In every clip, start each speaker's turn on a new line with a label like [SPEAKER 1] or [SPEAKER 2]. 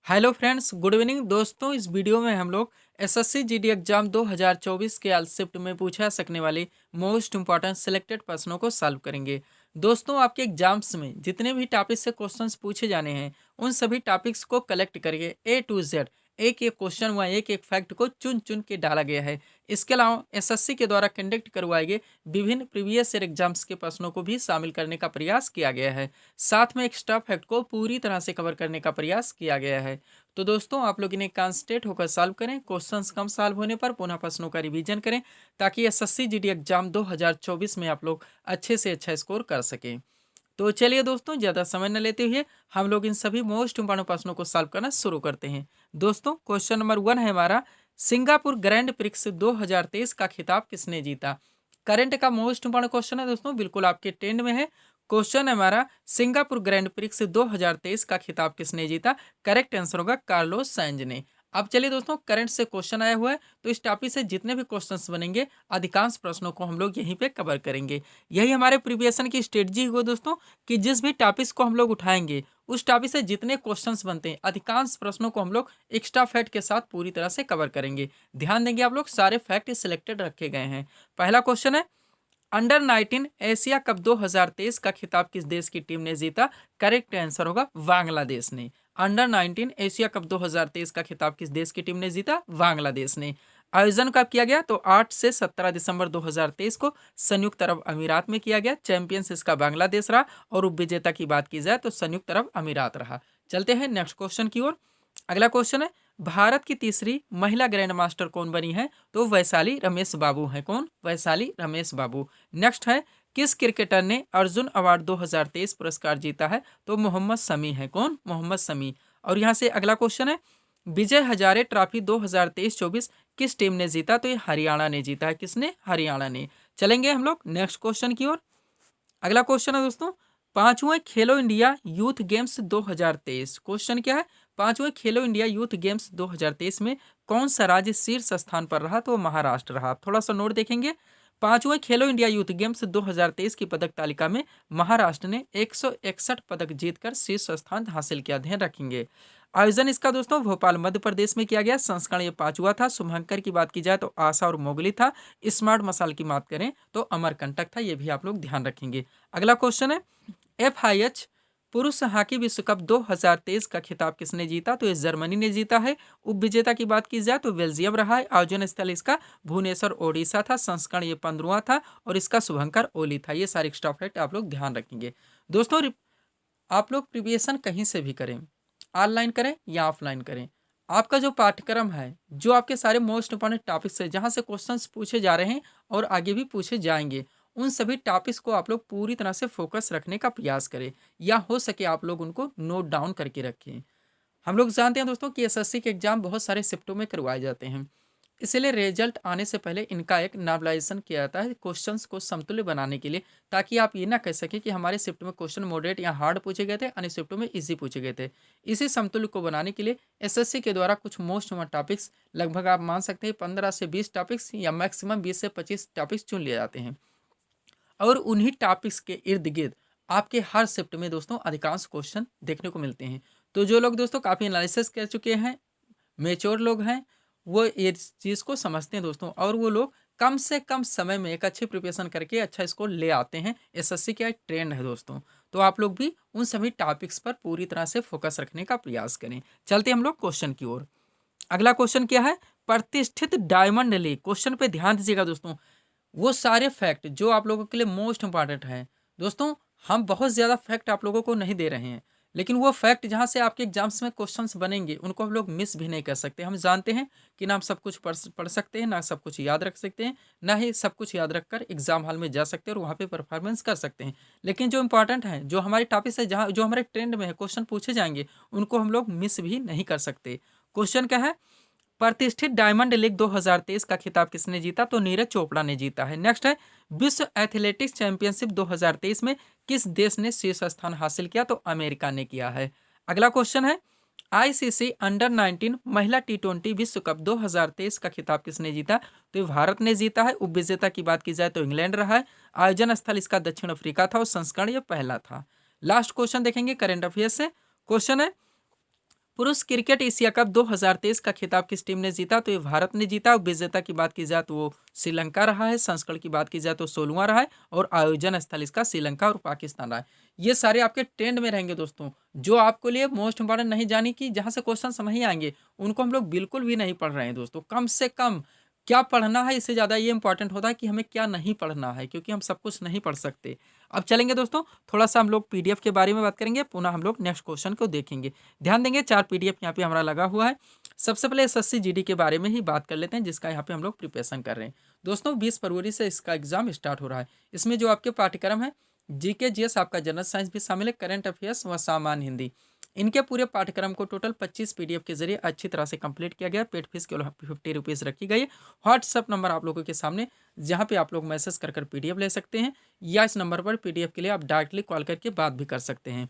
[SPEAKER 1] Hello friends, good evening दोस्तों। इस video में हम लोग एसएससी जीडी एग्जाम 2024 के एल शिफ्ट में पूछा जा सकने वाले मोस्ट इंपॉर्टेंट सिलेक्टेड प्रश्नों को सॉल्व करेंगे। दोस्तों, आपके एग्जाम्स में जितने भी टॉपिक से क्वेश्चंस पूछे जाने हैं उन सभी टॉपिक्स को कलेक्ट करके ए टू जेड एक एक क्वेश्चन व एक एक फैक्ट को चुन चुन के डाला गया है। इसके अलावा एसएससी के द्वारा कंडक्ट करवाए गए विभिन्न प्रीवियस ईयर एग्जाम्स के प्रश्नों को भी शामिल करने का प्रयास किया गया है। साथ में एक्स्ट्रा फैक्ट को पूरी तरह से कवर करने का प्रयास किया गया है। तो दोस्तों, आप लोग इन्हें कॉन्सेंट्रेट होकर सॉल्व करें। क्वेश्चंस कम सॉल्व होने पर पुनः प्रश्नों का रिवीजन करें ताकि एसएससी जीडी एग्जाम 2024 में आप लोग अच्छे से अच्छा स्कोर कर सकें। तो चलिए दोस्तों, ज़्यादा समय न लेते हुए हम लोग इन सभी मोस्ट इंपॉर्टेंट प्रश्नों को सॉल्व करना शुरू करते हैं। दोस्तों, क्वेश्चन नंबर 1 है हमारा, सिंगापुर ग्रैंड प्रिक्स 2023 का खिताब किसने जीता। करंट का मोस्ट इंपॉर्टेंट क्वेश्चन है दोस्तों, बिल्कुल आपके ट्रेंड में है। क्वेश्चन है हमारा, सिंगापुर ग्रैंड प्रिक्स 2023 का खिताब किसने जीता। करेक्ट आंसर होगा कार्लोस साइंज ने। अब चलिए दोस्तों, करंट से क्वेश्चन आया हुआ है तो इस टॉपिक से जितने भी क्वेश्चंस बनेंगे अधिकांश प्रश्नों को हम लोग यहीं पे कवर करेंगे। यही हमारे प्रिपरेशन की स्ट्रेटजी हुआ दोस्तों कि जिस भी टॉपिक्स को हम लोग उठाएंगे उस टॉपिक से जितने क्वेश्चंस बनते हैं अधिकांश प्रश्नों को हम लोग एक्स्ट्रा फैक्ट के साथ पूरी तरह से कवर करेंगे। ध्यान देंगे आप लोग, सारे फैक्ट सिलेक्टेड रखे गए हैं। पहला क्वेश्चन है, अंडर 19 एशिया कप 2023 का खिताब किस देश की टीम ने जीता। करेक्ट आंसर होगा बांग्लादेश ने। अंडर 19 एशिया कप 2023 का खिताब किस देश की टीम ने जीता। बांग्लादेश ने। आयोजन कब किया गया तो 8 से 17 दिसंबर 2023 को संयुक्त अरब अमीरात में किया गया। चैंपियंस इसका बांग्लादेश रहा और उपविजेता की बात की जाए तो संयुक्त अरब अमीरात रहा। चलते हैं नेक्स्ट क्वेश्चन की ओर। अगला क्वेश्चन है, भारत की तीसरी महिला ग्रैंड मास्टर कौन बनी है तो वैशाली रमेश बाबू है। कौन? वैशाली रमेश बाबू। नेक्स्ट है, किस क्रिकेटर ने अर्जुन अवार्ड 2023 पुरस्कार जीता है तो मोहम्मद शमी है। कौन? मोहम्मद शमी। और यहाँ से अगला क्वेश्चन है, विजय हजारे ट्रॉफी 2023-24 किस टीम ने जीता तो ये हरियाणा ने जीता है। किसने? हरियाणा ने। चलेंगे हम लोग नेक्स्ट क्वेश्चन की ओर। अगला क्वेश्चन है दोस्तों, पांचवें खेलो इंडिया यूथ गेम्स 2023। क्वेश्चन क्या है, पांचवें खेलो इंडिया यूथ गेम्स 2023 में कौन सा राज्य शीर्ष स्थान पर रहा तो महाराष्ट्र रहा। थोड़ा सा नोट देखेंगे, पांचवें खेलो इंडिया यूथ गेम्स 2023 की पदक तालिका में महाराष्ट्र ने 161 पदक जीतकर शीर्ष स्थान हासिल किया। ध्यान रखेंगे। आयोजन इसका दोस्तों भोपाल मध्य प्रदेश में किया गया। संस्करण ये पांचवा था। शुभंकर की बात की जाए तो आशा और मोगली था। स्मार्ट मसाल की बात करें तो अमरकंटक था। ये भी आप लोग ध्यान रखेंगे। अगला क्वेश्चन है, FIH पुरुष हॉकी विश्व कप 2023 का खिताब किसने जीता तो ये जर्मनी ने जीता है। उपविजेता की बात की जाए तो बेल्जियम रहा है। आयोजन स्थल इसका भुवनेश्वर ओडिशा था। संस्करण ये 15वां था और इसका शुभंकर ओली था। ये सारे एक्स्ट्रा फैक्ट आप लोग ध्यान रखेंगे। दोस्तों, आप लोग प्रिपरेशन कहीं से भी करें, ऑनलाइन करें या ऑफलाइन करें, आपका जो पाठ्यक्रम है, जो आपके सारे मोस्ट इंपॉर्टेंट टॉपिक्स है जहां से क्वेश्चंस पूछे जा रहे हैं और आगे भी पूछे जाएंगे, उन सभी टॉपिक्स को आप लोग पूरी तरह से फोकस रखने का प्रयास करें या हो सके आप लोग उनको नोट डाउन करके रखें। हम लोग जानते हैं दोस्तों कि एसएससी के एग्जाम बहुत सारे शिफ्टों में करवाए जाते हैं, इसलिए रिजल्ट आने से पहले इनका एक नॉर्मलाइजेशन किया जाता है क्वेश्चंस को समतुल्य बनाने के लिए, ताकि आप ये ना कह सकें कि हमारे शिफ्ट में क्वेश्चन मॉडरेट या हार्ड पूछे गए थे, अन्य शिफ्टों में इजी पूछे गए थे। इसी समतुल्य को बनाने के लिए एसएससी के द्वारा कुछ मोस्ट इम्पोर्टेंट टॉपिक्स, लगभग आप मान सकते हैं 15 से 20 टॉपिक्स या मैक्सिमम 20 से 25 टॉपिक्स चुन लिए जाते हैं और उन्हीं टॉपिक्स के इर्द गिर्द आपके हर शिफ्ट में दोस्तों अधिकांश क्वेश्चन देखने को मिलते हैं। तो जो लोग दोस्तों काफ़ी एनालिसिस कर चुके हैं, मेच्योर लोग हैं, वो इस चीज़ को समझते हैं दोस्तों, और वो लोग कम से कम समय में एक अच्छी प्रिपरेशन करके अच्छा स्कोर ले आते हैं। एसएससी का एक ट्रेंड है दोस्तों। तो आप लोग भी उन सभी टॉपिक्स पर पूरी तरह से फोकस रखने का प्रयास करें। चलते हम लोग क्वेश्चन की ओर। अगला क्वेश्चन क्या है, प्रतिष्ठित डायमंड लीग। क्वेश्चन पे ध्यान दीजिएगा दोस्तों, वो सारे फैक्ट जो आप लोगों के लिए मोस्ट इंपॉर्टेंट हैं दोस्तों। हम बहुत ज़्यादा फैक्ट आप लोगों को नहीं दे रहे हैं, लेकिन वो फैक्ट जहाँ से आपके एग्जाम्स में क्वेश्चंस बनेंगे उनको हम लोग मिस भी नहीं कर सकते। हम जानते हैं कि ना हम सब कुछ पढ़ सकते हैं, ना सब कुछ याद रख सकते हैं, ना ही सब कुछ याद रखकर एग्जाम हॉल में जा सकते हैं और वहाँ पे परफॉर्मेंस कर सकते हैं। लेकिन जो इंपॉर्टेंट है, जो हमारे टॉपिक से जहाँ जो हमारे ट्रेंड में है क्वेश्चन पूछे जाएंगे, उनको हम लोग मिस भी नहीं कर सकते। क्वेश्चन क्या है, प्रतिष्ठित डायमंड लीग 2023 का खिताब किसने जीता तो नीरज चोपड़ा ने जीता है। नेक्स्ट है, विश्व एथलेटिक्स चैंपियनशिप 2023 में किस देश ने शीर्ष स्थान हासिल किया तो अमेरिका ने किया है। अगला क्वेश्चन है, आईसीसी अंडर 19 महिला T20 विश्व कप 2023 का खिताब किसने जीता तो भारत ने जीता है। उपविजेता की बात की जाए तो इंग्लैंड रहा है। आयोजन स्थल इसका दक्षिण अफ्रीका था और संस्करण यह पहला था। लास्ट क्वेश्चन देखेंगे करंट अफेयर से। क्वेश्चन है, पुरुष क्रिकेट एशिया कप 2023 का खिताब किस टीम ने जीता? तो ये भारत ने जीता। विजेता की बात की जाए तो वो श्रीलंका रहा है। संस्करण की बात की जाए तो 16वां रहा है और आयोजन स्थल इसका श्रीलंका और पाकिस्तान रहा है। ये सारे आपके ट्रेंड में रहेंगे दोस्तों, जो आपको लिए मोस्ट इंपॉर्टेंट नहीं जानी कि जहां से क्वेश्चन नहीं आएंगे उनको हम लोग बिल्कुल भी नहीं पढ़ रहे हैं दोस्तों। कम से कम क्या पढ़ना है, इससे ज़्यादा ये इंपॉर्टेंट होता है कि हमें क्या नहीं पढ़ना है, क्योंकि हम सब कुछ नहीं पढ़ सकते। अब चलेंगे दोस्तों, थोड़ा सा हम लोग पीडीएफ के बारे में बात करेंगे, पुनः हम लोग नेक्स्ट क्वेश्चन को देखेंगे। ध्यान देंगे 4 पीडीएफ यहाँ पे हमारा लगा हुआ है। सबसे पहले एसएससी जीडी के बारे में ही बात कर लेते हैं, जिसका यहाँ पे हम लोग प्रिपरेशन कर रहे हैं। दोस्तों 20 फरवरी से इसका एग्जाम स्टार्ट हो रहा है। इसमें जो आपके पाठ्यक्रम है जीके जीएस, आपका जनरल साइंस भी शामिल है, करंट अफेयर्स व सामान्य हिंदी। इनके पूरे पाठ्यक्रम को टोटल 25 पीडीएफ के जरिए अच्छी तरह से कंप्लीट किया गया। पेड फीस केवल 50 रुपीज़ रखी गई है। व्हाट्सअप नंबर आप लोगों के सामने, जहाँ पे आप लोग मैसेज कर पीडीएफ ले सकते हैं, या इस नंबर पर पीडीएफ के लिए आप डायरेक्टली कॉल करके बात भी कर सकते हैं।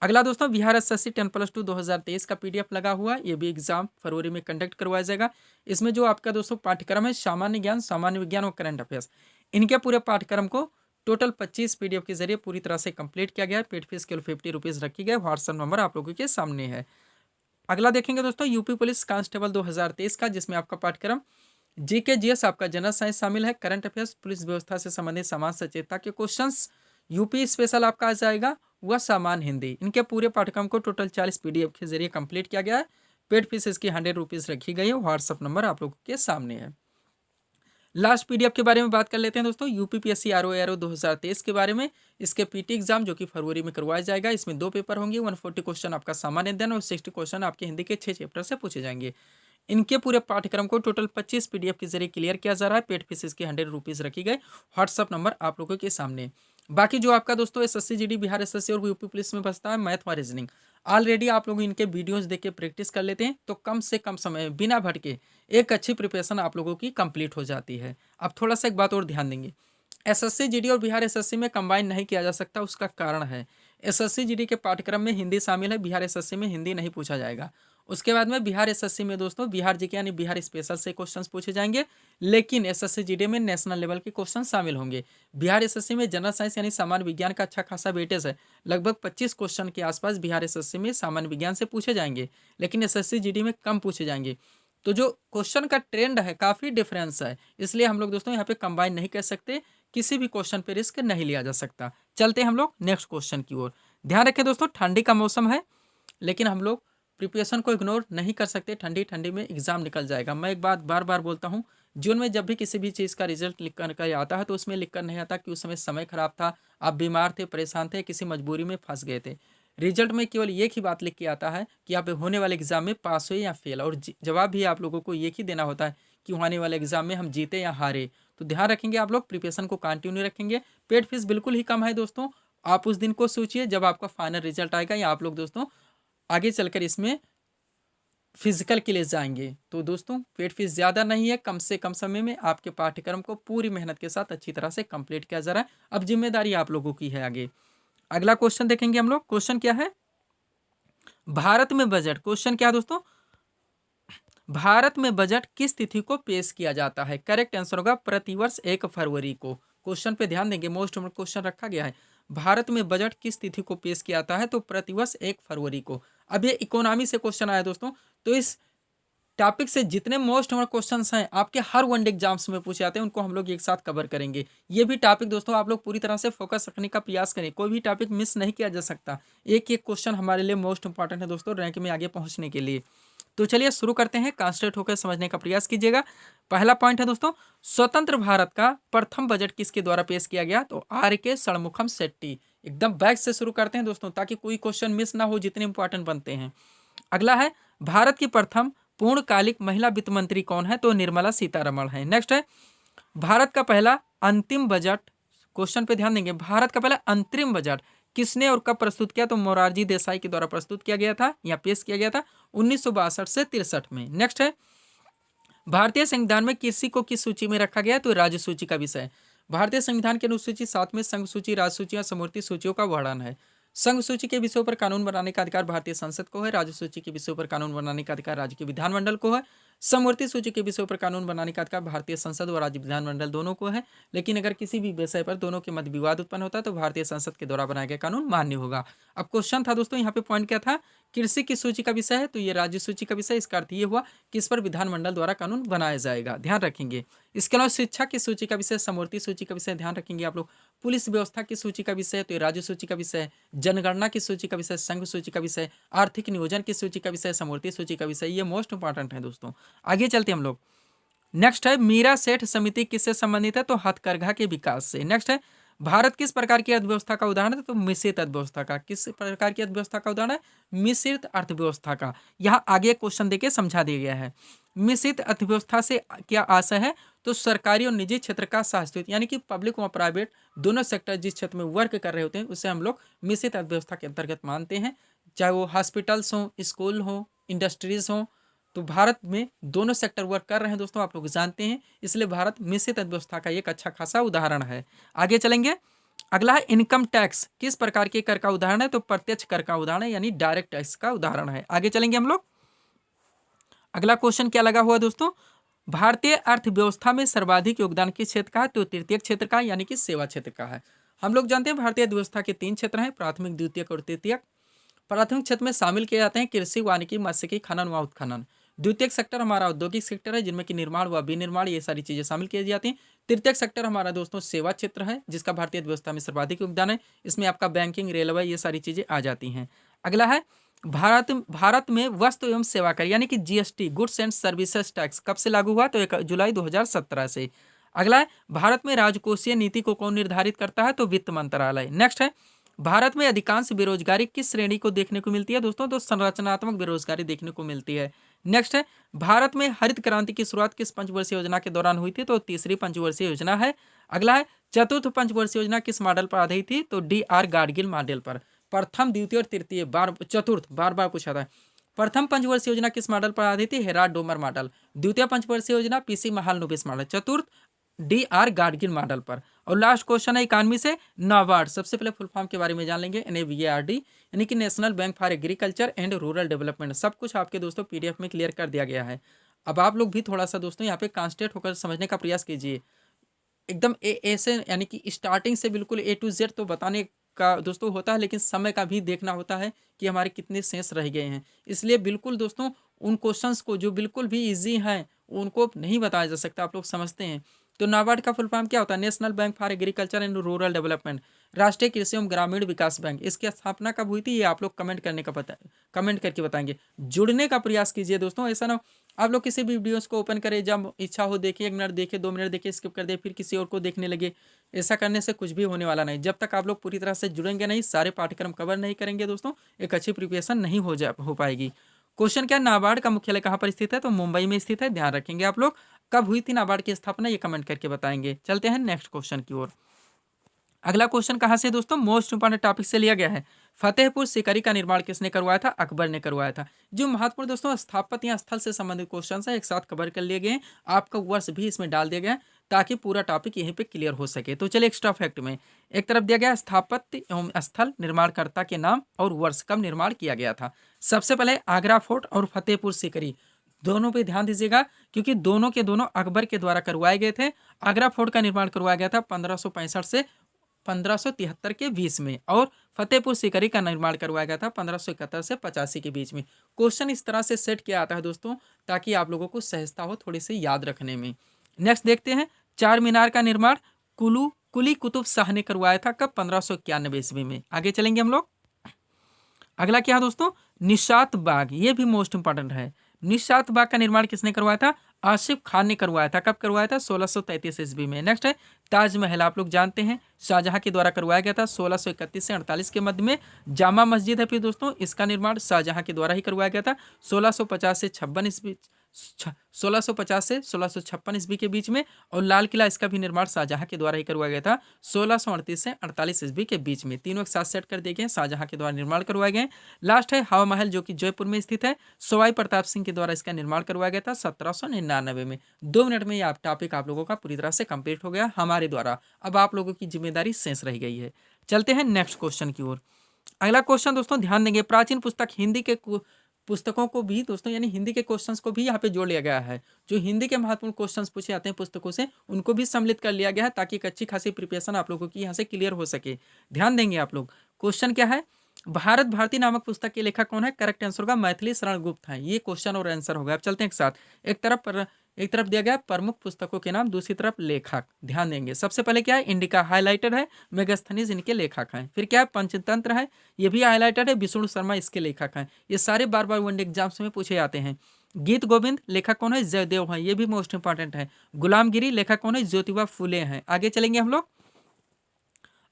[SPEAKER 1] अगला दोस्तों, बिहार एसएससी 10+2 2023 का पीडीएफ लगा हुआ है। ये भी एग्जाम फरवरी में कंडक्ट करवाया जाएगा। इसमें जो आपका दोस्तों पाठ्यक्रम है सामान्य ज्ञान, सामान्य विज्ञान और करंट अफेयर्स, इनके पूरे पाठ्यक्रम को टोटल 25 पीडीएफ के जरिए पूरी तरह से कंप्लीट किया गया है। पेड फीस केवल 50 रुपीज़ रखी गई। व्हाट्सएप नंबर आप लोगों के सामने है। अगला देखेंगे दोस्तों, यूपी पुलिस कांस्टेबल 2023 का, जिसमें आपका पाठ्यक्रम जीके जीएस, आपका जनरल साइंस शामिल है, करंट अफेयर्स, पुलिस व्यवस्था से संबंधित समाज सचेतता के क्वेश्चंस, यूपी स्पेशल आपका आ जाएगा, वह सामान्य हिंदी। इनके पूरे पाठ्यक्रम को टोटल 40 पीडीएफ के जरिए कंप्लीट किया गया है। पेड फीस इसकी 100 रुपीज़ रखी गई है। व्हाट्सअप नंबर आप लोगों के सामने है। लास्ट पीडीएफ के बारे में बात कर लेते हैं दोस्तों, यूपीपीएससी आरओ 2023 के बारे में। इसके पीटी एग्जाम जो कि फरवरी में करवाया जाएगा, इसमें 2 पेपर होंगे। 140 क्वेश्चन आपका सामान्य अध्ययन और 60 क्वेश्चन आपके हिंदी के 6 चैप्टर से पूछे जाएंगे। इनके पूरे पाठ्यक्रम को टोटल 25 पीडीएफ के जरिए क्लियर किया जा रहा है। पेड फीस इसकी 100 रुपीज़ रखी गई। व्हाट्सअप नंबर आप लोगों के सामने। बाकी जो आपका दोस्तों एसएससी जीडी, बिहार एसएससी और यूपी पुलिस में बचता है मैथ व रीजनिंग, ऑलरेडी आप लोग इनके वीडियोस देख के प्रैक्टिस कर लेते हैं, तो कम से कम समय में बिना भटके एक अच्छी प्रिपरेशन आप लोगों की कंप्लीट हो जाती है। अब थोड़ा सा एक बात और ध्यान देंगे, एसएससी जीडी और बिहार एसएससी में कंबाइन नहीं किया जा सकता। उसका कारण है एसएससी जीडी के पाठ्यक्रम में हिंदी शामिल है, बिहार एसएससी में हिंदी नहीं पूछा जाएगा। उसके बाद में बिहार एसएससी में दोस्तों बिहार जीके यानी बिहार स्पेशल से क्वेश्चंस पूछे जाएंगे, लेकिन एसएससी जीडी में नेशनल लेवल के क्वेश्चन शामिल होंगे। बिहार एसएससी में जनरल साइंस यानी सामान्य विज्ञान का अच्छा खासा वेटेज है, लगभग 25 क्वेश्चन के आसपास बिहार एसएससी में सामान्य विज्ञान से पूछे जाएंगे, लेकिन एसएससी जीडी में कम पूछे जाएंगे। तो जो क्वेश्चन का ट्रेंड है काफ़ी डिफरेंस है, इसलिए हम लोग दोस्तों यहाँ पे कंबाइन नहीं कर सकते। किसी भी क्वेश्चन पे रिस्क नहीं लिया जा सकता। चलते हैं हम लोग नेक्स्ट क्वेश्चन की ओर। ध्यान रखें दोस्तों, ठंडी का मौसम है, लेकिन हम लोग प्रिपरेशन को इग्नोर नहीं कर सकते। ठंडी ठंडी में एग्जाम निकल जाएगा। मैं एक बात बार बार बोलता हूँ, जीवन में जब भी किसी भी चीज़ का रिजल्ट लिख कर आता है, तो उसमें लिख कर नहीं आता कि उस समय खराब था, आप बीमार थे, परेशान थे, किसी मजबूरी में फंस गए थे। रिजल्ट में केवल एक ही बात लिख के आता है कि आप होने वाले एग्जाम में पास हुए या फेल, और जवाब भी आप लोगों को एक ही देना होता है कि होने वाले एग्जाम में हम जीते या हारे। तो ध्यान रखेंगे आप लोग, प्रिपरेशन को कंटिन्यू रखेंगे। पेड फीस बिल्कुल ही कम है दोस्तों। आप उस दिन को सोचिए जब आपका फाइनल रिजल्ट आएगा, या आप लोग दोस्तों आगे चलकर इसमें फिजिकल के लिए जाएंगे, तो दोस्तों पेड फीस ज़्यादा नहीं है। कम से कम समय में आपके पाठ्यक्रम को पूरी मेहनत के साथ अच्छी तरह से कंप्लीट किया जा रहा है। अब जिम्मेदारी आप लोगों की है आगे। अगला क्वेश्चन देखेंगे हम लोग। क्वेश्चन क्या है, भारत में बजट। क्वेश्चन क्या है दोस्तों, भारत में बजट किस तिथि को पेश किया जाता है? करेक्ट आंसर होगा प्रतिवर्ष 1 फरवरी को। क्वेश्चन पे ध्यान देंगे, मोस्ट इम्पोर्टेंट क्वेश्चन रखा गया है। भारत में बजट किस तिथि को पेश किया जाता है? तो प्रतिवर्ष 1 फरवरी को। अब ये इकोनॉमी से क्वेश्चन आया दोस्तों, तो इस टॉपिक से जितने मोस्ट इम्पोर्टेंट क्वेश्चंस हैं आपके हर वनडे एग्जाम्स में पूछे जाते हैं, उनको हम लोग एक साथ कवर करेंगे। ये भी टॉपिक दोस्तों आप लोग पूरी तरह से फोकस रखने का प्रयास करें, कोई भी टॉपिक मिस नहीं किया जा सकता। एक एक क्वेश्चन हमारे लिए मोस्ट इंपॉर्टेंट है दोस्तों, रैंक में आगे पहुंचने के लिए। तो चलिए शुरू करते हैं, कॉन्सेंट्रेट होकर समझने का प्रयास कीजिएगा। पहला पॉइंट है दोस्तों, स्वतंत्र भारत का प्रथम बजट किसके द्वारा पेश किया गया? तो आर.के. षणमुखम शेट्टी। एकदम बैक से शुरू करते हैं दोस्तों, ताकि कोई क्वेश्चन मिस ना हो, जितने इंपॉर्टेंट बनते हैं। अगला है, भारत की प्रथम पूर्णकालिक महिला वित्त मंत्री कौन है? तो निर्मला सीतारमण है। नेक्स्ट है, भारत का पहला अंतिम बजट। क्वेश्चन पे ध्यान देंगे, भारत का पहला अंतरिम बजट किसने और कब प्रस्तुत किया? तो मोरारजी देसाई के द्वारा प्रस्तुत किया गया था या पेश किया गया था 1962 से 63 में। नेक्स्ट है, भारतीय संविधान में कृषि को किस सूची में रखा गया? तो राज्य सूची का विषय। भारतीय संविधान की अनुसूची 7 में संघ सूची, राज्य सूची और समवर्ती सूचियों का वर्णन है। संघ सूची के विषयों पर कानून बनाने का अधिकार भारतीय संसद को है। राज्य सूची के विषयों पर कानून बनाने का अधिकार राज्य के विधानमंडल को है। समवर्ती सूची के विषयों पर कानून बनाने का अधिकार भारतीय संसद और राज्य विधानमंडल दोनों को है, लेकिन अगर किसी भी विषय पर दोनों के मध्य विवाद उत्पन्न होता है तो भारतीय संसद के द्वारा बनाया गया कानून मान्य होगा। अब क्वेश्चन था दोस्तों, यहाँ पे पॉइंट क्या था, कृषि की सूची का विषय है तो ये राज्य सूची का विषय, इसका अर्थ ये हुआ कि इस पर विधानमंडल द्वारा कानून बनाया जाएगा, ध्यान रखेंगे। इसके अलावा शिक्षा की सूची का विषय, समवर्ती सूची का विषय, ध्यान रखेंगे आप लोग। पुलिस व्यवस्था की सूची का विषय तो ये राज्य सूची का विषय है। जनगणना की सूची का विषय संघ सूची का विषय। आर्थिक नियोजन की सूची का विषय समवर्ती सूची का विषय। ये मोस्ट इंपॉर्टेंट है दोस्तों। आगे चलते हम लोग। नेक्स्ट है मीरा सेठ समिति किससे संबंधित है, तो हथकरघा के विकास से। नेक्स्ट है भारत किस प्रकार की अर्थव्यवस्था का उदाहरण है, तो मिश्रित अर्थव्यवस्था का। किस प्रकार की अर्थव्यवस्था का उदाहरण है, मिश्रित अर्थव्यवस्था का। यहाँ आगे क्वेश्चन देके समझा दिया गया है। मिश्रित अर्थव्यवस्था से क्या आशय है, तो सरकारी और निजी क्षेत्र का सहअस्तित्व, यानी कि पब्लिक और प्राइवेट दोनों सेक्टर जिस क्षेत्र में वर्क कर रहे होते हैं उसे हम लोग मिश्रित अर्थव्यवस्था के अंतर्गत मानते हैं। चाहे वो हॉस्पिटल्स हों, स्कूल हों, इंडस्ट्रीज हों, तो भारत में दोनों सेक्टर वर्क कर रहे हैं दोस्तों, आप लोग जानते हैं, इसलिए भारत मिश्रित अर्थव्यवस्था का एक अच्छा खासा उदाहरण है। आगे चलेंगे। अगला है इनकम टैक्स किस प्रकार के कर का उदाहरण है, तो प्रत्यक्ष कर का उदाहरण है, यानी डायरेक्ट टैक्स का उदाहरण है। आगे चलेंगे हम लोग। अगला क्वेश्चन क्या लगा हुआ दोस्तों, भारतीय अर्थव्यवस्था में सर्वाधिक योगदान किस क्षेत्र का है, तो तृतीय क्षेत्र का, यानी कि सेवा क्षेत्र का है। हम लोग जानते हैं भारतीय अर्थव्यवस्था के 3 क्षेत्र हैं, प्राथमिक, द्वितीयक और तृतीयक। प्राथमिक क्षेत्र में शामिल किए जाते हैं कृषि, वानिकी, मत्स्यिकी, खनन व उत्खनन। द्वितीयक सेक्टर हमारा औद्योगिक सेक्टर है, जिनमें कि निर्माण व विनिर्माण ये सारी चीजें शामिल की जाती हैं। तृतीयक सेक्टर हमारा दोस्तों सेवा क्षेत्र है, जिसका भारतीय अर्थव्यवस्था में सर्वाधिक योगदान है। इसमें आपका बैंकिंग, रेलवे ये सारी चीजें आ जाती हैं। अगला है भारत में वस्तु एवं सेवा कर, यानी कि GST, goods and services tax, कब से लागू हुआ, तो 1 जुलाई 2017 से। अगला है भारत में राजकोषीय नीति को कौन निर्धारित करता है, तो वित्त मंत्रालय। नेक्स्ट है भारत में अधिकांश बेरोजगारी किस श्रेणी को देखने को मिलती है दोस्तों, तो संरचनात्मक बेरोजगारी देखने को मिलती है। नेक्स्ट है भारत में हरित क्रांति की शुरुआत किस पंचवर्षीय योजना के दौरान हुई थी, तो तीसरी पंचवर्षीय योजना है। अगला है चतुर्थ पंचवर्षीय योजना किस मॉडल पर आधारित थी, तो डी.आर. गाडगिल मॉडल पर। प्रथम, द्वितीय और तृतीय, चतुर्थ बार बार पूछा था। प्रथम पंचवर्षीय योजना किस मॉडल पर आधारित थी, हेराल्ड डोमर मॉडल। द्वितीय पंचवर्षीय योजना पीसी महालनोबिस मॉडल। चतुर्थ डी.आर. गाडगिल मॉडल पर। और लास्ट क्वेश्चन है 91 से नाबार्ड, सबसे पहले फुल फॉर्म के बारे में जान लेंगे, NABARD, यानी कि national bank for agriculture and rural development. सब कुछ आपके दोस्तों PDF में क्लियर कर दिया गया है। अब आप लोग भी थोड़ा सा दोस्तों यहाँ पे कॉन्सेंट्रेट होकर समझने का प्रयास कीजिए, एकदम ऐसे, यानी कि स्टार्टिंग से बिल्कुल A to Z तो बताने का दोस्तों होता है, लेकिन समय का भी देखना होता है कि हमारे कितने शेष रह गए हैं। इसलिए बिल्कुल दोस्तों उन क्वेश्चंस को जो बिल्कुल भी इजी हैं उनको नहीं बताया जा सकता, आप लोग समझते हैं। तो नाबार्ड का फुल फॉर्म क्या होता है, national bank for agriculture and rural development, राष्ट्रीय कृषि एवं ग्रामीण विकास बैंक। इसकी स्थापना कब हुई थी, ये आप लोग कमेंट करके बताएंगे। जुड़ने का प्रयास कीजिए दोस्तों, ऐसा ना आप लोग किसी भी वीडियोस को ओपन करें, जब इच्छा हो देखिए, 1 मिनट देखिए, 2 मिनट देखिए, स्किप कर दे, फिर किसी और को देखने लगे। ऐसा करने से कुछ भी होने वाला नहीं। जब तक आप लोग पूरी तरह से जुड़ेंगे नहीं, सारे पाठ्यक्रम कवर नहीं करेंगे दोस्तों, एक अच्छी प्रिपरेशन नहीं हो पाएगी। क्वेश्चन क्या, नाबार्ड का मुख्यालय कहाँ पर स्थित है, तो मुंबई में स्थित है, ध्यान रखेंगे आप लोग। कब हुई थी नाबार्ड की स्थापना, ये कमेंट करके बताएंगे। चलते हैं नेक्स्ट क्वेश्चन की ओर। अगला क्वेश्चन कहाँ से दोस्तों, मोस्ट इंपॉर्टेंट टॉपिक से लिया गया है। फतेहपुर सीकरी का निर्माण किसने करवाया था, अकबर ने करवाया था। जो महत्वपूर्ण दोस्तों स्थापत्य या स्थल से संबंधित क्वेश्चन है एक साथ कवर कर लिए गए हैं, आपका वर्ष भी इसमें डाल दिया गया है ताकि पूरा टॉपिक यहीं पे क्लियर हो सके। तो चलिए एक्स्ट्रा फैक्ट में एक तरफ दिया गया स्थापत्य एवं स्थल, निर्माणकर्ता के नाम और वर्ष कब निर्माण किया गया था। सबसे पहले आगरा फोर्ट और फतेहपुर सीकरी, दोनों पे ध्यान दीजिएगा क्योंकि दोनों के दोनों अकबर के द्वारा करवाए गए थे। आगरा फोर्ट का निर्माण करवाया गया था 1565 से 1573 के बीच में, और फतेहपुर सीकरी का निर्माण करवाया गया था 1571 से 85 के बीच में। क्वेश्चन इस तरह से सेट किया आता है दोस्तों ताकि आप लोगों को सहजता हो थोड़ी सी याद रखने में। नेक्स्ट देखते हैं, चार मीनार का निर्माण कुली कुतुब शाह ने करवाया था कब, 1591 ईस्वी में। आगे चलेंगे हम लोग। अगला क्या है दोस्तों, निशात बाग, ये भी मोस्ट इंपॉर्टेंट है। निशात बाग का निर्माण किसने करवाया था, आसिफ खान ने करवाया था। कब करवाया था, 1633 ईस्वी में। नेक्स्ट है ताजमहल, आप लोग जानते हैं शाहजहां के द्वारा करवाया गया था 1631 से 48 के मध्य में। जामा मस्जिद है फिर दोस्तों, इसका निर्माण शाहजहां के द्वारा ही करवाया गया था 1650 से 1656 ईस्वी के बीच में। और लाल किला, इसका भी निर्माण शाहजहां के द्वारा ही करवाया गया था 1638 से 48 ईस्वी के बीच में। तीनों एक साथ सेट कर दिए गए, शाहजहां के द्वारा निर्माण करवाए गए। लास्ट है हवा महल, जो कि जयपुर में स्थित है, सवाई प्रताप सिंह के द्वारा इसका निर्माण करवाया गया था 1799 में। 2 मिनट में यह टॉपिक आप लोगों का पूरी तरह से कंप्लीट हो गया हमारे द्वारा। अब आप लोगों की जिम्मेदारी शेष रह गई है। चलते हैं नेक्स्ट क्वेश्चन की ओर। अगला क्वेश्चन दोस्तों ध्यान देंगे, प्राचीन पुस्तक पुस्तकों को भी दोस्तों यानी हिंदी के क्वेश्चंस को भी यहाँ पे जोड़ लिया गया है। जो हिंदी के महत्वपूर्ण क्वेश्चंस पूछे जाते हैं पुस्तकों से उनको भी सम्मिलित कर लिया गया है ताकि एक अच्छी खासी प्रिपरेशन आप लोगों की यहाँ से क्लियर हो सके। ध्यान देंगे आप लोग। क्वेश्चन क्या है, भारत भारती नामक पुस्तक के लेखक कौन है? करेक्ट आंसर होगा मैथिली शरण गुप्त है। ये क्वेश्चन और आंसर होगा। अब चलते हैं एक साथ। एक तरफ दिया गया प्रमुख पुस्तकों के नाम, दूसरी तरफ लेखक। ध्यान देंगे। सबसे पहले क्या है, इंडिका हाईलाइटेड है, मेगास्थनीज इनके लेखक हैं। फिर क्या है, पंचतंत्र है, ये भी हाईलाइटेड है, विष्णु शर्मा इसके लेखक हैं। ये सारे बार बार वनडे एग्जाम्स में पूछे जाते हैं। गीत गोविंद लेखक कौन है? जयदेव है, ये भी मोस्ट इंपॉर्टेंट है। गुलामगिरी लेखक कौन है? ज्योतिबा फुले हैं। आगे चलेंगे हम लोग।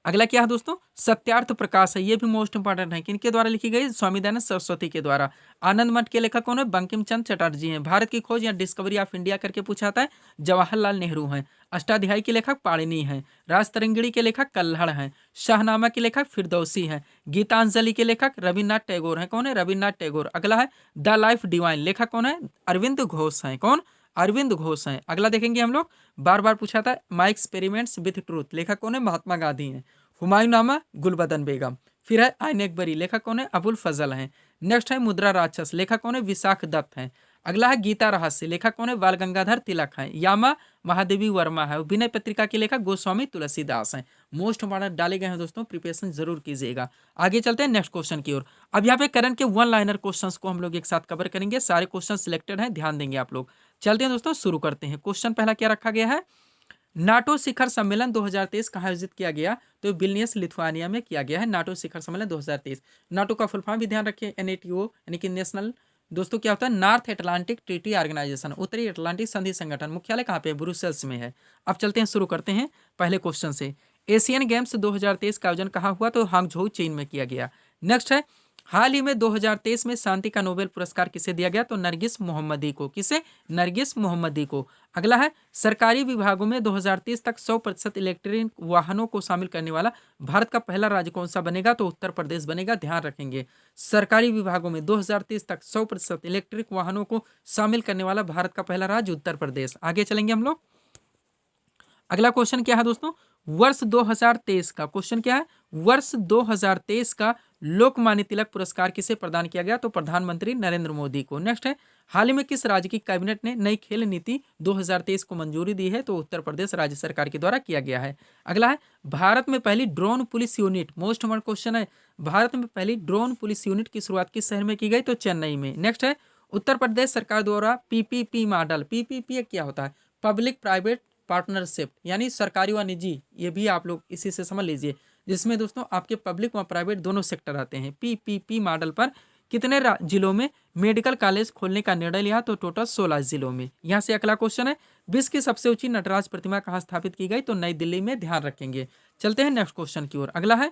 [SPEAKER 1] अगला क्या है दोस्तों, सत्यार्थ प्रकाश है, ये भी मोस्ट इंपॉर्टेंट है। किनके द्वारा लिखी गई? स्वामी दयानंद सरस्वती के द्वारा। आनंद मठ के लेखक कौन है? बंकिम चंद्र चटर्जी हैं। भारत की खोज या डिस्कवरी ऑफ इंडिया करके पूछा था, जवाहरलाल नेहरू हैं। अष्टाध्यायी के लेखक पाणिनि हैं। राजतरंगिणी के लेखक कल्हड़ हैं। शाहनामा के लेखक फिरदौसी हैं। गीतांजलि के लेखक रविन्द्रनाथ टैगोर हैं। कौन है? रविन्द्रनाथ टैगोर। अगला है द लाइफ डिवाइन, लेखक कौन है? अरविंद घोष हैं। कौन? अरविंद घोष हैं। अगला देखेंगे हम लोग, बार बार पूछा था, माई एक्सपेरिमेंट्स विथ ट्रूथ, लेखक कौन है? महात्मा गांधी हैं। हुमायूंनामा गुलबदन बेगम। फिर है आइन अकबरी, लेखक कौन है? अबुल फजल हैं। नेक्स्ट है मुद्रा राक्षस, लेखक कौन है? विशाख दत्त हैं। अगला है गीता रहस्य, लेखक कौन है? बाल गंगाधर तिलक हैं। यामा महादेवी वर्मा है। विनय पत्रिका के लेखक गोस्वामी तुलसीदास हैं। मोस्ट इंपॉर्टेंट डाले गए हैं दोस्तों, प्रिपरेशन जरूर कीजिएगा। आगे चलते हैं नेक्स्ट क्वेश्चन की ओर। अब यहाँ पे करंट के वन लाइनर क्वेश्चंस को हम लोग एक साथ कवर करेंगे। सारे क्वेश्चन सिलेक्टेड हैं, ध्यान देंगे आप लोग। चलते हैं दोस्तों, शुरू करते हैं। क्वेश्चन पहला क्या रखा गया है, नाटो शिखर सम्मेलन 2023 कहाँ आयोजित किया गया? तो विल्नियस लिथुआनिया में किया गया है नाटो शिखर सम्मेलन 2023। नाटो का फुल फॉर्म भी ध्यान रखिए, एनएटीओ यानी कि नेशनल दोस्तों क्या होता है? नॉर्थ अटलांटिक ट्रीटी ऑर्गेनाइजेशन, उत्तरी अटलांटिक संधि संगठन। मुख्यालय कहाँ पे है? ब्रुसेल्स में है। अब चलते हैं, शुरू करते हैं पहले क्वेश्चन से। एशियन गेम्स 2023 का आयोजन कहाँ हुआ? तो हांगझोउ चीन में किया गया। नेक्स्ट है, हाल ही में 2023 में शांति का नोबेल पुरस्कार किसे दिया गया? तो नरगिस मोहम्मदी को। किसे? नरगिस मोहम्मदी को। अगला है, सरकारी विभागों में 2030 तक 100% इलेक्ट्रिक वाहनों को शामिल करने वाला भारत का पहला राज्य कौन सा बनेगा? तो उत्तर प्रदेश बनेगा। ध्यान रखेंगे, सरकारी विभागों में 2030 तक 100% इलेक्ट्रिक वाहनों को शामिल करने वाला भारत का पहला राज्य उत्तर प्रदेश। आगे चलेंगे हम लोग। अगला क्वेश्चन क्या है दोस्तों, वर्ष 2023 का क्वेश्चन क्या है, वर्ष 2023 का लोकमान्य तिलक पुरस्कार किसे प्रदान किया गया? तो प्रधानमंत्री नरेंद्र मोदी को। नेक्स्ट है, हाल ही में किस राज्य की कैबिनेट ने नई खेल नीति 2023 को मंजूरी दी है? तो उत्तर प्रदेश राज्य सरकार के द्वारा किया गया है। अगला है, भारत में पहली drone police unit, most important question है, भारत में पहली ड्रोन पुलिस यूनिट की शुरुआत किस शहर में की गई? तो चेन्नई में। नेक्स्ट है, उत्तर प्रदेश सरकार द्वारा पीपीपी मॉडल, पीपीपी क्या होता है? पब्लिक प्राइवेट पार्टनरशिप, यानी सरकारी व निजी, ये भी आप लोग इसी से समझ लीजिए, जिसमें दोस्तों आपके पब्लिक व प्राइवेट दोनों सेक्टर आते हैं। पीपीपी मॉडल पर कितने जिलों में मेडिकल कॉलेज खोलने का निर्णय लिया? तो टोटल 16 जिलों में। यहाँ से अगला क्वेश्चन है, विश्व की सबसे ऊंची नटराज प्रतिमा कहाँ स्थापित की गई? तो नई दिल्ली में। ध्यान रखेंगे। चलते हैं नेक्स्ट क्वेश्चन की ओर। अगला है,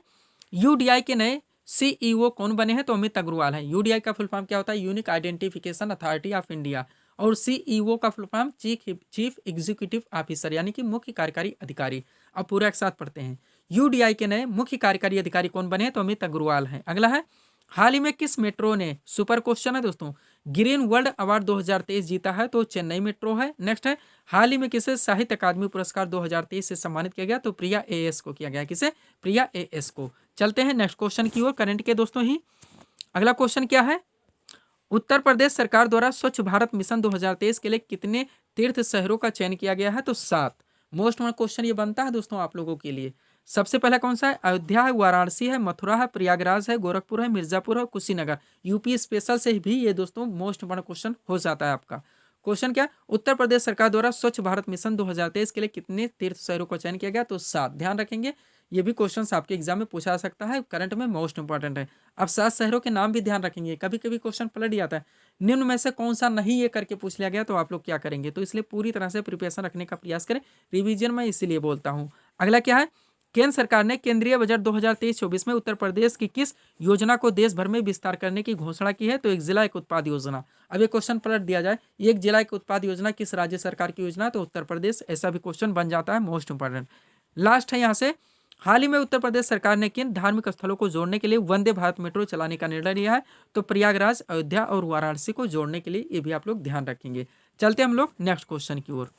[SPEAKER 1] यूडीआई के नए सीईओ कौन बने हैं? तो अमित अग्रवाल है। यूडीआई का फुल फॉर्म क्या होता है? Unique identification authority of India. और सीईओ का full form chief executive officer, यानी कि मुख्य कार्यकारी अधिकारी। अब पूरा एक साथ पढ़ते हैं। यूडीआई के नए मुख्य कार्यकारी अधिकारी कौन बने हैं? तो अमित अग्रवाल हैं। अगला है, हाल ही में किस मेट्रो ने, सुपर क्वेश्चन है दोस्तों, ग्रीन वर्ल्ड अवार्ड 2023 जीता है? तो चेन्नई मेट्रो है। नेक्स्ट है, हाल ही में किसे साहित्य अकादमी पुरस्कार 2023 से सम्मानित किया गया? तो प्रिया एएस को किया गया। किसे? प्रिया एएस को। चलते हैं नेक्स्ट क्वेश्चन की ओर, करंट के दोस्तों ही। अगला क्वेश्चन क्या है, उत्तर प्रदेश सरकार द्वारा स्वच्छ भारत मिशन 2023 के लिए कितने तीर्थ शहरों का चयन किया गया है? तो 7। मोस्ट इम्पोर्टेंट क्वेश्चन ये बनता है दोस्तों आप लोगों के लिए। सबसे पहला कौन सा है? अयोध्या है, वाराणसी है, मथुरा है, प्रयागराज है, गोरखपुर है, मिर्जापुर है, कुशीनगर। यूपी स्पेशल से भी ये दोस्तों मोस्ट इम्पोर्टेंट क्वेश्चन हो जाता है आपका। क्वेश्चन क्या, उत्तर प्रदेश सरकार द्वारा स्वच्छ भारत मिशन 2023 के लिए कितने तीर्थ शहरों का चयन किया गया? तो 7। ध्यान रखेंगे, ये भी क्वेश्चन आपके एग्जाम में पूछा सकता है, करंट में मोस्ट इंपॉर्टेंट है। अब 7 शहरों के नाम भी ध्यान रखेंगे, कभी कभी क्वेश्चन पलट जाता है, निम्न में से कौन सा नहीं ये करके पूछ लिया गया तो आप लोग क्या करेंगे? तो इसलिए पूरी तरह से प्रिपरेशन रखने का प्रयास करें, रिवीजन में इसीलिए बोलता हूँ। अगला क्या है, केंद्र सरकार ने केंद्रीय बजट 2023-24 में उत्तर प्रदेश की किस योजना को देश भर में विस्तार करने की घोषणा की है? तो एक जिला एक उत्पाद योजना। अब ये क्वेश्चन पलट दिया जाए, एक जिला एक उत्पाद योजना किस राज्य सरकार की योजना? तो उत्तर प्रदेश। ऐसा भी क्वेश्चन बन जाता है, मोस्ट इंपॉर्टेंट। लास्ट है यहाँ से, हाल ही में उत्तर प्रदेश सरकार ने किन धार्मिक स्थलों को जोड़ने के लिए वंदे भारत मेट्रो चलाने का निर्णय लिया है? तो प्रयागराज, अयोध्या और वाराणसी को जोड़ने के लिए, ये भी आप लोग ध्यान रखेंगे। चलते हम लोग नेक्स्ट क्वेश्चन की ओर।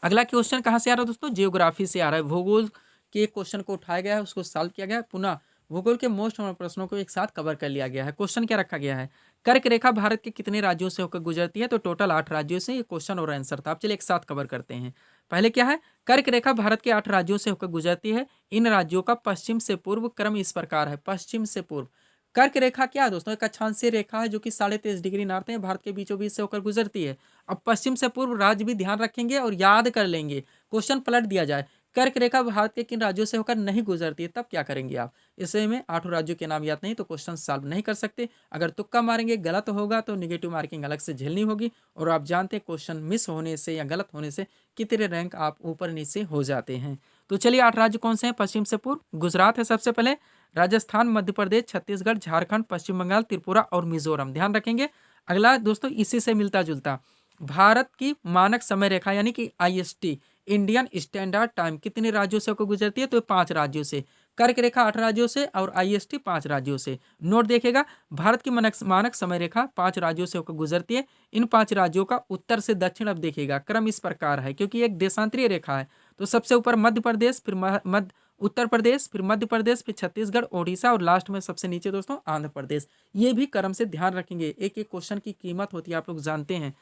[SPEAKER 1] अगला क्वेश्चन कहाँ से आ रहा है दोस्तों? जियोग्राफी से आ रहा है। भूगोल के क्वेश्चन को उठाया गया है, उसको सॉल्व किया गया है, पुनः भूगोल के मोस्ट प्रश्नों को एक साथ कवर कर लिया गया है। क्वेश्चन क्या रखा गया है, कर्क रेखा भारत के कितने राज्यों से होकर गुजरती है? तो टोटल 8 राज्यों से। ये क्वेश्चन और आंसर था। अब चलिए एक साथ कवर करते हैं। पहले क्या है? कर्क रेखा भारत के 8 राज्यों से होकर गुजरती है। इन राज्यों का पश्चिम से पूर्व क्रम इस प्रकार है। पश्चिम से पूर्व कर्क रेखा क्या है दोस्तों? एक अक्षांशीय रेखा है जो कि 23.5 डिग्री नॉर्थ है, भारत के बीचों बीच से होकर गुजरती है। अब पश्चिम से पूर्व राज्य भी ध्यान रखेंगे और याद कर लेंगे। क्वेश्चन पलट दिया जाए, कर्क रेखा भारत के किन राज्यों से होकर नहीं गुजरती है, तब क्या करेंगे आप? इसे में 8 राज्यों के नाम याद नहीं तो क्वेश्चन सॉल्व नहीं कर सकते। अगर तुक्का मारेंगे गलत होगा तो निगेटिव मार्किंग अलग से झेलनी होगी। और आप जानते हैं क्वेश्चन मिस होने से या गलत होने से कितने रैंक आप ऊपर नीचे हो जाते हैं। तो चलिए 8 राज्य कौन से हैं पश्चिम से पूर्व? गुजरात है सबसे पहले, राजस्थान, मध्य प्रदेश, छत्तीसगढ़, झारखंड, पश्चिम बंगाल, त्रिपुरा और मिजोरम। ध्यान रखेंगे। अगला दोस्तों इसी से मिलता जुलता, भारत की मानक समय रेखा यानी कि IST, इंडियन स्टैंडर्ड टाइम, कितने राज्यों से होकर गुजरती है? तो 5 राज्यों से। कर्क रेखा 8 राज्यों से और IST 5 राज्यों से। नोट देखिएगा, भारत की मानक समय रेखा 5 राज्यों से होकर गुजरती है। इन 5 राज्यों का उत्तर से दक्षिण अब देखिएगा क्रम इस प्रकार है, क्योंकि एक देशांतरीय रेखा है। तो सबसे ऊपर मध्य प्रदेश, फिर मध्य उत्तर प्रदेश, फिर मध्य प्रदेश, फिर छत्तीसगढ़, ओडिशा और लास्ट में सबसे नीचे दोस्तों आंध्र प्रदेश। ये भी क्रम से ध्यान रखेंगे। एक एक क्वेश्चन की कीमत होती है, आप लोग जानते हैं।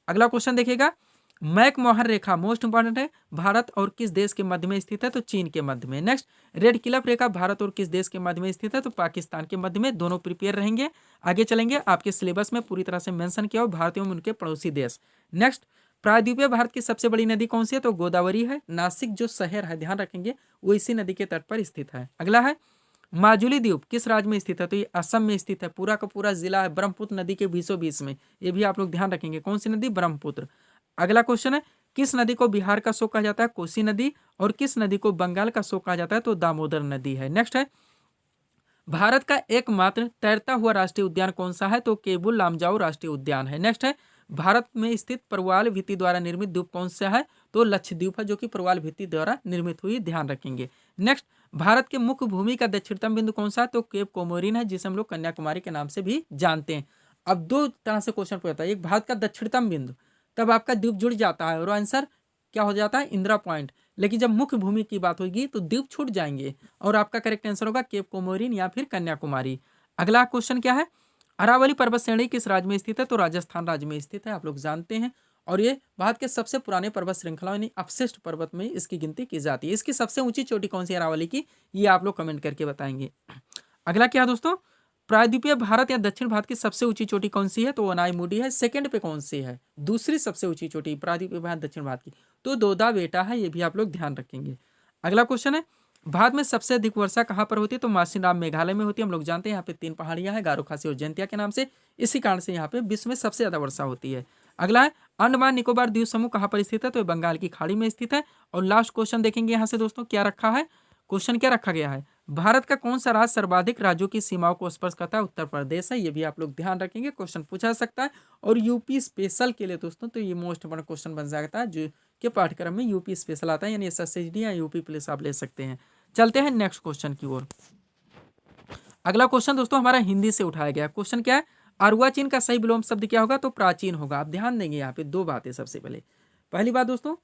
[SPEAKER 1] अगला क्वेश्चन देखिएगा, मैकमोहन रेखा मोस्ट इंपॉर्टेंट है, भारत और किस देश के मध्य में स्थित है? तो चीन के मध्य में। नेक्स्ट, रेड क्लिफ रेखा भारत और किस देश के मध्य में स्थित है? तो पाकिस्तान के मध्य में। दोनों प्रिपेयर रहेंगे। आगे चलेंगे, आपके सिलेबस में पूरी तरह से मेंशन किया हो भारत एवं उनके पड़ोसी देश। नेक्स्ट, प्रायद्वीपीय भारत की सबसे बड़ी नदी कौन सी है? तो गोदावरी है। नासिक जो शहर है, ध्यान रखेंगे, वो इसी नदी के तट पर स्थित है। अगला है, माजुली द्वीप किस राज्य में स्थित है? तो ये असम में स्थित है। पूरा का पूरा जिला है ब्रह्मपुत्र नदी के बीचों बीच में। ये भी आप लोग ध्यान रखेंगे। कौन सी नदी? ब्रह्मपुत्र। अगला क्वेश्चन है, किस नदी को बिहार का शोक कहा जाता है? कोसी नदी। और किस नदी को बंगाल का शोक कहा जाता है? तो दामोदर नदी है। नेक्स्ट है, भारत का एकमात्र तैरता हुआ राष्ट्रीय उद्यान कौन सा है? तो केबुल लामजाओ राष्ट्रीय उद्यान है। नेक्स्ट है, भारत में स्थित प्रवाल भित्ति द्वारा निर्मित द्वीप कौन सा है? तो लक्षद्वीप है, जो कि प्रवाल भित्ति द्वारा निर्मित हुई। ध्यान रखेंगे। नेक्स्ट, भारत के मुख्य भूमि का दक्षिणतम बिंदु कौन सा है? तो केप कोमोरिन है, जिसे हम लोग कन्याकुमारी के नाम से भी जानते हैं। अब दो तरह से क्वेश्चन पूछता है, एक भारत का दक्षिणतम बिंदु, तब आपका द्वीप जुड़ जाता है और आंसर क्या हो जाता है? इंदिरा पॉइंट। लेकिन जब मुख्य भूमि की बात होगी तो द्वीप छूट जाएंगे और आपका करेक्ट आंसर होगा केप कोमोरिन या फिर कन्याकुमारी। अगला क्वेश्चन क्या है, अरावली पर्वत श्रेणी किस राज्य में स्थित है? तो राजस्थान राज्य में स्थित है, आप लोग जानते हैं। और ये भारत के सबसे पुराने पर्वत श्रृंखला यानी अपशिष्ट पर्वत में इसकी गिनती की जाती है। इसकी सबसे ऊंची चोटी कौन सी है अरावली की? ये आप लोग कमेंट करके बताएंगे। अगला क्या है दोस्तों, प्रायद्वीपीय भारत या दक्षिण भारत की सबसे ऊंची चोटी कौन सी है? तो अनाईमुडी है। सेकंड पे कौन सी है? दूसरी सबसे ऊंची चोटी प्रायद्वीपीय भारत दक्षिण भारत की, तो दोदा बेटा है। ये भी आप लोग ध्यान रखेंगे। अगला क्वेश्चन है, भारत में सबसे अधिक वर्षा कहाँ पर होती है? तो मासिनराम मेघालय में होती है। हम लोग जानते हैं यहाँ पे 3 पहाड़ियां हैं, गारो खासी और जैंतिया के नाम से। इसी कारण से यहाँ पे विश्व में सबसे ज्यादा वर्षा होती है। अगला है, अंडमान निकोबार द्वीप समूह कहाँ पर स्थित है? तो बंगाल की खाड़ी में स्थित है। और लास्ट क्वेश्चन देखेंगे यहाँ से दोस्तों, क्या रखा है क्वेश्चन, क्या रखा गया है, भारत का कौन सा राज्य सर्वाधिक राज्यों की सीमाओं को स्पर्श करता है? उत्तर प्रदेश है। ये भी आप लोग ध्यान रखेंगे, क्वेश्चन पूछा सकता है। और यूपी स्पेशल के लिए दोस्तों तो ये मोस्ट इंपोर्टेंट क्वेश्चन बन जाता है, जो के पाठ्यक्रम में यूपी स्पेशल आता है, यानी SSCD या यूपी पुलिस आप ले सकते हैं। चलते हैं नेक्स्ट क्वेश्चन की ओर। अगला क्वेश्चन दोस्तों हमारा हिंदी से उठाया गया। क्वेश्चन क्या है, अर्वाचीन का सही विलोम शब्द क्या होगा? तो प्राचीन होगा। आप ध्यान देंगे यहाँ पे 2 बातें। सबसे पहली बात दोस्तों,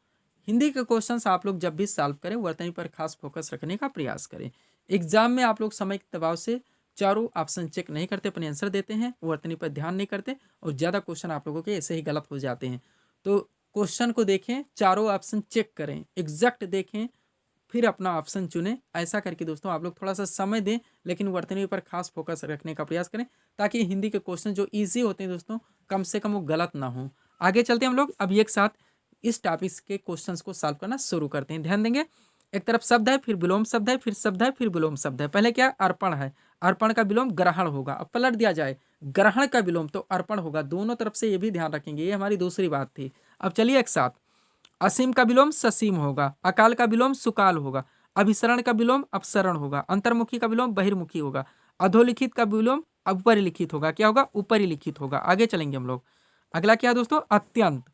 [SPEAKER 1] हिंदी के क्वेश्चंस आप लोग जब भी सॉल्व करें वर्तनी पर खास फोकस रखने का प्रयास करें। एग्जाम में आप लोग समय के दबाव से चारों ऑप्शन चेक नहीं करते, अपने आंसर देते हैं, वर्तनी पर ध्यान नहीं करते और ज़्यादा क्वेश्चन आप लोगों के ऐसे ही गलत हो जाते हैं। तो क्वेश्चन को देखें, चारों ऑप्शन चेक करें, एग्जैक्ट देखें, फिर अपना ऑप्शन चुनें। ऐसा करके दोस्तों आप लोग थोड़ा सा समय दें, लेकिन वर्तनी पर खास फोकस रखने का प्रयास करें, ताकि हिंदी के क्वेश्चन जो ईजी होते हैं दोस्तों, कम से कम वो गलत ना हो। आगे चलते हैं हम लोग अभी एक साथ इस टॉपिक के क्वेश्चंस को सॉल्व करना शुरू करते हैं। ध्यान देंगे, एक तरफ शब्द है, फिर विलोम शब्द है, फिर शब्द है, फिर विलोम शब्द है। पहले क्या, अर्पण है। अर्पण का विलोम ग्रहण होगा। अब पलट दिया जाए, ग्रहण का विलोम तो अर्पण होगा। दोनों तरफ से ये भी ध्यान रखेंगे, ये हमारी दूसरी बात थी। अब चलिए एक साथ, असीम का विलोम ससीम होगा, अकाल का विलोम सुकाल होगा, अभिसरण का विलोम अपसरण होगा, अंतर्मुखी का विलोम बहिर्मुखी होगा, अधोलिखित का विलोम उपरिलिखित होगा। क्या होगा? उपरिलिखित होगा। आगे चलेंगे हम लोग। अगला क्या है दोस्तों, अत्यंत।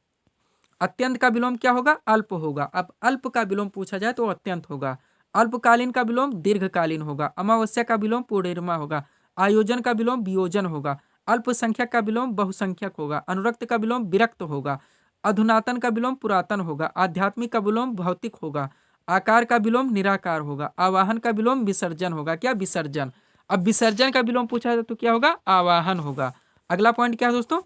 [SPEAKER 1] अत्यंत का विलोम क्या होगा? अल्प होगा। अब अल्प का विलोम पूछा जाए तो अत्यंत होगा। अल्पकालीन का विलोम दीर्घकालीन होगा। अमावस्या का विलोम पूर्णिमा होगा। आयोजन का विलोम वियोजन होगा। अल्पसंख्यक का विलोम बहुसंख्यक होगा। अनुरक्त का विलोम विरक्त होगा। अधुनातन का विलोम पुरातन होगा। आध्यात्मिक का विलोम भौतिक होगा। आकार का विलोम निराकार होगा। आवाहन का विलोम विसर्जन होगा। क्या? विसर्जन। अब विसर्जन का विलोम पूछा जाए तो क्या होगा? आवाहन होगा। अगला पॉइंट क्या है दोस्तों,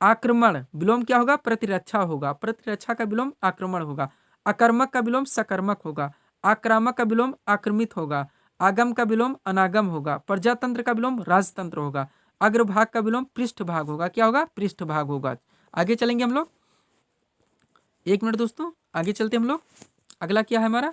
[SPEAKER 1] आक्रमण विलोम क्या होगा, प्रतिरक्षा होगा, प्रतिरक्षा का विलोम आक्रमण होगा। अकर्मक का विलोम सकर्मक होगा। आक्रामक का विलोम आक्रमित होगा। आगम का विलोम अनागम होगा। प्रजातंत्र का विलोम राजतंत्र होगा। अग्रभाग का विलोम पृष्ठभाग होगा। क्या होगा, पृष्ठभाग होगा। आगे चलेंगे हम लोग, एक मिनट दोस्तों, आगे चलते हम लोग। अगला क्या है हमारा,